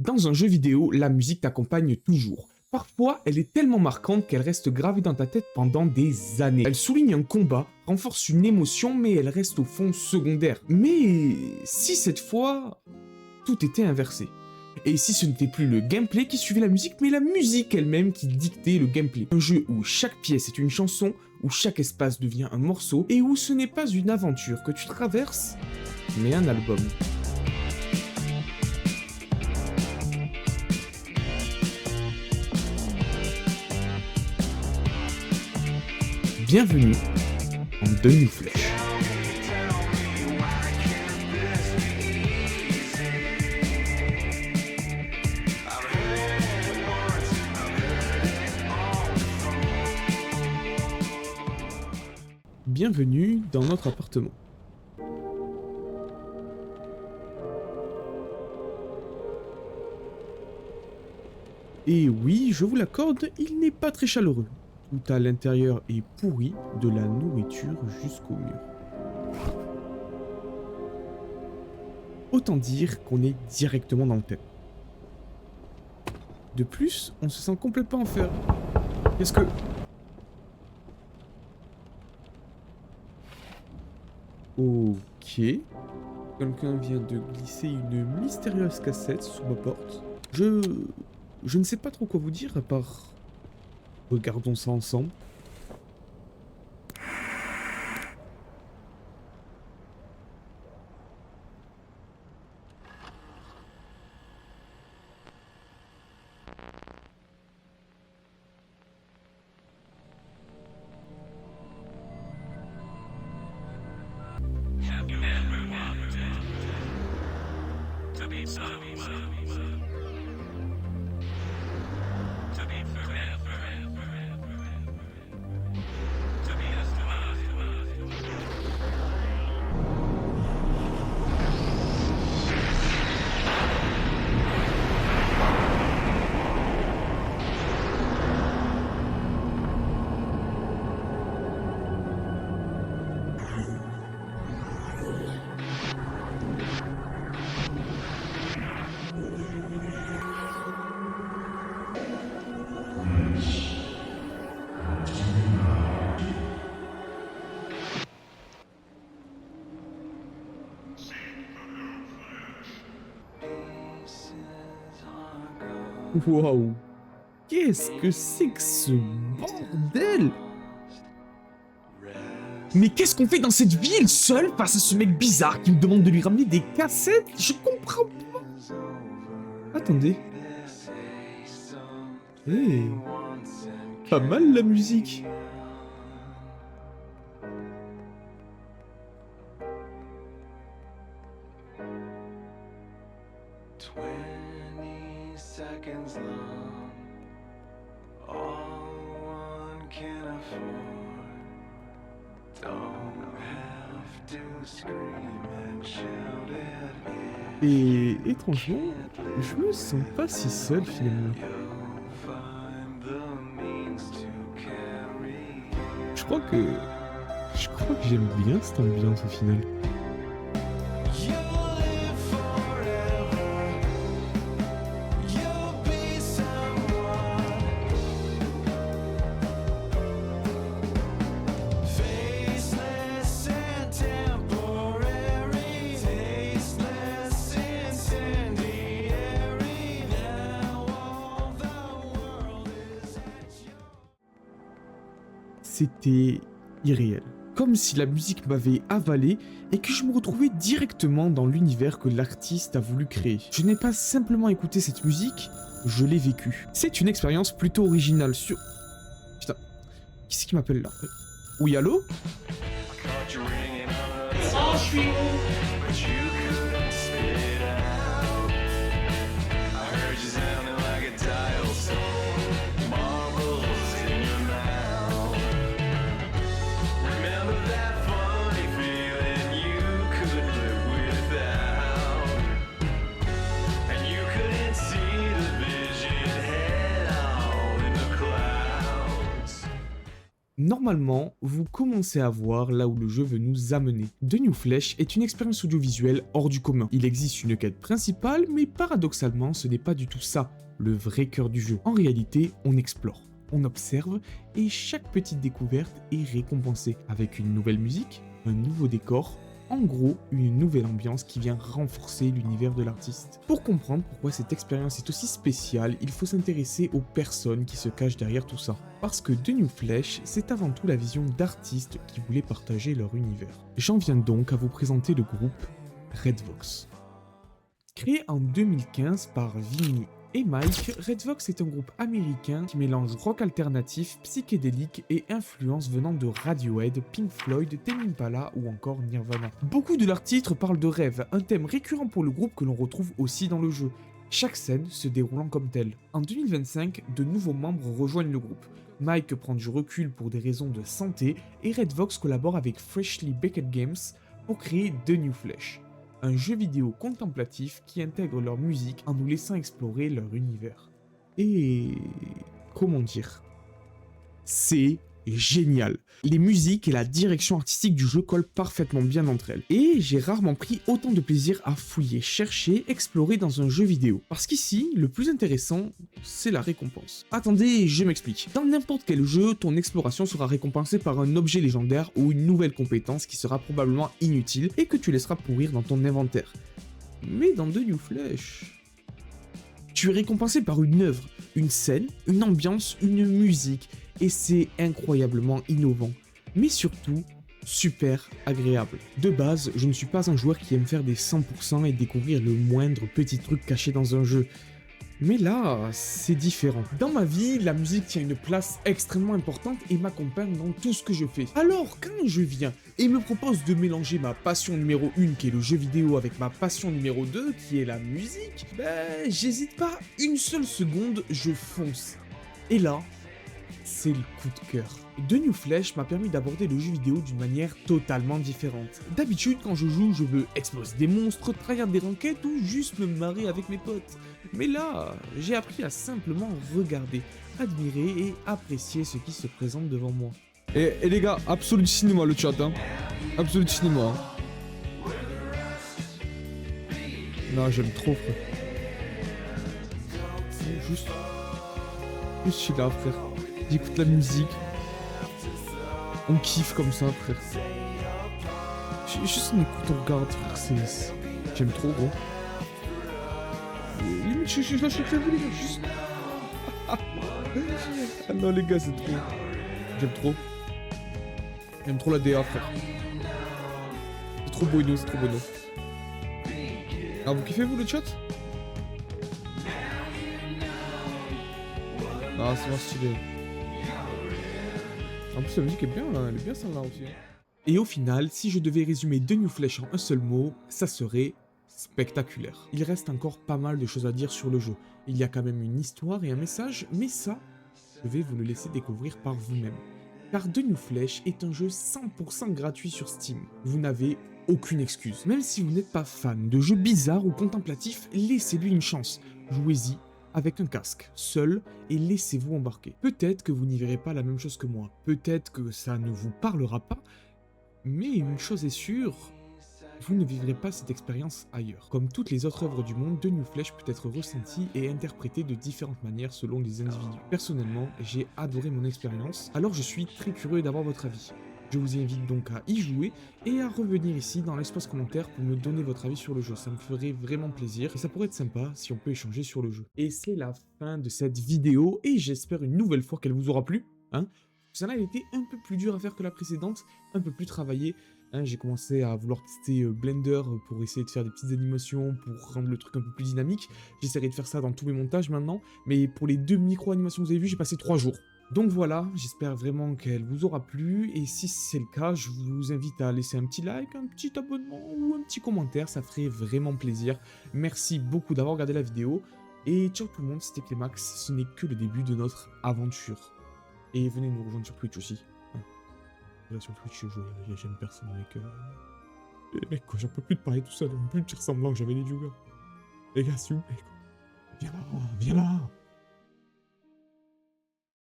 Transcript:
Dans un jeu vidéo, la musique t'accompagne toujours. Parfois, elle est tellement marquante qu'elle reste gravée dans ta tête pendant des années. Elle souligne un combat, renforce une émotion, mais elle reste au fond secondaire. Mais si cette fois, tout était inversé? Et si ce n'était plus le gameplay qui suivait la musique, mais la musique elle-même qui dictait le gameplay? Un jeu où chaque pièce est une chanson, où chaque espace devient un morceau, et où ce n'est pas une aventure que tu traverses, mais un album. Bienvenue en The New Flesh. Bienvenue dans notre appartement. Et oui, je vous l'accorde, il n'est pas très chaleureux. Tout à l'intérieur est pourri, de la nourriture jusqu'au mur. Autant dire qu'on est directement dans le thème. De plus, on se sent complètement enfermé. Qu'est-ce que... Ok. Quelqu'un vient de glisser une mystérieuse cassette sous ma porte. Je ne sais pas trop quoi vous dire à part... Regardons ça ensemble. Waouh! Qu'est-ce que c'est que ce bordel? Mais qu'est-ce qu'on fait dans cette ville seul face à ce mec bizarre qui me demande de lui ramener des cassettes? Je comprends pas. Attendez. Hey, pas mal la musique. Et étrangement, je me sens pas si seul finalement. Je crois que j'aime bien cette ambiance au final. C'était irréel. Comme si la musique m'avait avalé et que je me retrouvais directement dans l'univers que l'artiste a voulu créer. Je n'ai pas simplement écouté cette musique, je l'ai vécue. C'est une expérience plutôt originale sur... Putain, qui c'est qui m'appelle là? Oui, allô? Normalement, vous commencez à voir là où le jeu veut nous amener. The New Flesh est une expérience audiovisuelle hors du commun. Il existe une quête principale, mais paradoxalement, ce n'est pas du tout ça, le vrai cœur du jeu. En réalité, on explore, on observe, et chaque petite découverte est récompensée, avec une nouvelle musique, un nouveau décor, en gros, une nouvelle ambiance qui vient renforcer l'univers de l'artiste. Pour comprendre pourquoi cette expérience est aussi spéciale, il faut s'intéresser aux personnes qui se cachent derrière tout ça. Parce que The New Flesh, c'est avant tout la vision d'artistes qui voulaient partager leur univers. J'en viens donc à vous présenter le groupe Redvox. Créé en 2015 par Vinny et Mike, Redvox est un groupe américain qui mélange rock alternatif, psychédélique et influences venant de Radiohead, Pink Floyd, Tame Impala ou encore Nirvana. Beaucoup de leurs titres parlent de rêve, un thème récurrent pour le groupe que l'on retrouve aussi dans le jeu, chaque scène se déroulant comme telle. En 2025, de nouveaux membres rejoignent le groupe. Mike prend du recul pour des raisons de santé et Redvox collabore avec Freshly Baked Games pour créer The New Flesh, un jeu vidéo contemplatif qui intègre leur musique en nous laissant explorer leur univers. Et... comment dire ? C'est génial. Les musiques et la direction artistique du jeu collent parfaitement bien entre elles. Et j'ai rarement pris autant de plaisir à fouiller, chercher, explorer dans un jeu vidéo. Parce qu'ici, le plus intéressant, c'est la récompense. Attendez, je m'explique. Dans n'importe quel jeu, ton exploration sera récompensée par un objet légendaire ou une nouvelle compétence qui sera probablement inutile et que tu laisseras pourrir dans ton inventaire. Mais dans The New Flesh, tu es récompensé par une œuvre, une scène, une ambiance, une musique, et c'est incroyablement innovant, mais surtout super agréable. De base, je ne suis pas un joueur qui aime faire des 100% et découvrir le moindre petit truc caché dans un jeu. Mais là, c'est différent. Dans ma vie, la musique tient une place extrêmement importante et m'accompagne dans tout ce que je fais. Alors, quand je viens et me propose de mélanger ma passion numéro 1, qui est le jeu vidéo, avec ma passion numéro 2, qui est la musique, j'hésite pas une seule seconde, je fonce. Et là, c'est le coup de cœur. The New Flesh m'a permis d'aborder le jeu vidéo d'une manière totalement différente. D'habitude, quand je joue, je veux exploser des monstres, trahir des ranked ou juste me marrer avec mes potes. Mais là, j'ai appris à simplement regarder, admirer et apprécier ce qui se présente devant moi. Et les gars, Absolute Cinéma le chat, hein. Absolute Cinéma. Hein. Non, j'aime trop, frère. Juste je suis là, frère. J'écoute la musique. On kiffe comme ça, frère. Juste on écoute, on regarde, frère. J'aime trop, gros. Limite, je lâche le clavier, les gars. Juste. Ah non, les gars, c'est trop. J'aime trop. J'aime trop la DA, frère. C'est trop bueno, c'est trop bueno. Ah, vous kiffez, vous, le chat? Ah, c'est vraiment stylé. En plus, la musique est bien, là. Elle est bien celle-là aussi. Et au final, si je devais résumer The New Flesh en un seul mot, ça serait spectaculaire. Il reste encore pas mal de choses à dire sur le jeu. Il y a quand même une histoire et un message, mais ça, je vais vous le laisser découvrir par vous-même. Car The New Flesh est un jeu 100% gratuit sur Steam. Vous n'avez aucune excuse. Même si vous n'êtes pas fan de jeux bizarres ou contemplatifs, laissez-lui une chance. Jouez-y avec un casque, seul, et laissez-vous embarquer. Peut-être que vous n'y verrez pas la même chose que moi, peut-être que ça ne vous parlera pas, mais une chose est sûre, vous ne vivrez pas cette expérience ailleurs. Comme toutes les autres œuvres du monde, The New Flesh peut être ressenti et interprété de différentes manières selon les individus. Personnellement, j'ai adoré mon expérience, alors je suis très curieux d'avoir votre avis. Je vous invite donc à y jouer et à revenir ici dans l'espace commentaire pour me donner votre avis sur le jeu. Ça me ferait vraiment plaisir et ça pourrait être sympa si on peut échanger sur le jeu. Et c'est la fin de cette vidéo et j'espère une nouvelle fois qu'elle vous aura plu. Celle-là, elle était un peu plus dure à faire que la précédente, un peu plus travaillée. J'ai commencé à vouloir tester Blender pour essayer de faire des petites animations, pour rendre le truc un peu plus dynamique. J'essaierai de faire ça dans tous mes montages maintenant, mais pour les 2 micro-animations que vous avez vues, j'ai passé 3 jours. Donc voilà, j'espère vraiment qu'elle vous aura plu, et si c'est le cas, je vous invite à laisser un petit like, un petit abonnement ou un petit commentaire, ça ferait vraiment plaisir. Merci beaucoup d'avoir regardé la vidéo, et ciao tout le monde, c'était Clémax, ce n'est que le début de notre aventure. Et venez nous rejoindre sur Twitch aussi. Là sur Twitch, j'aime personne avec... Les mecs, quoi, j'en peux plus de parler tout seul, j'en peux plus de dire semblant que j'avais des viewers. Les gars, s'il vous plaît, quoi. Viens là, viens là.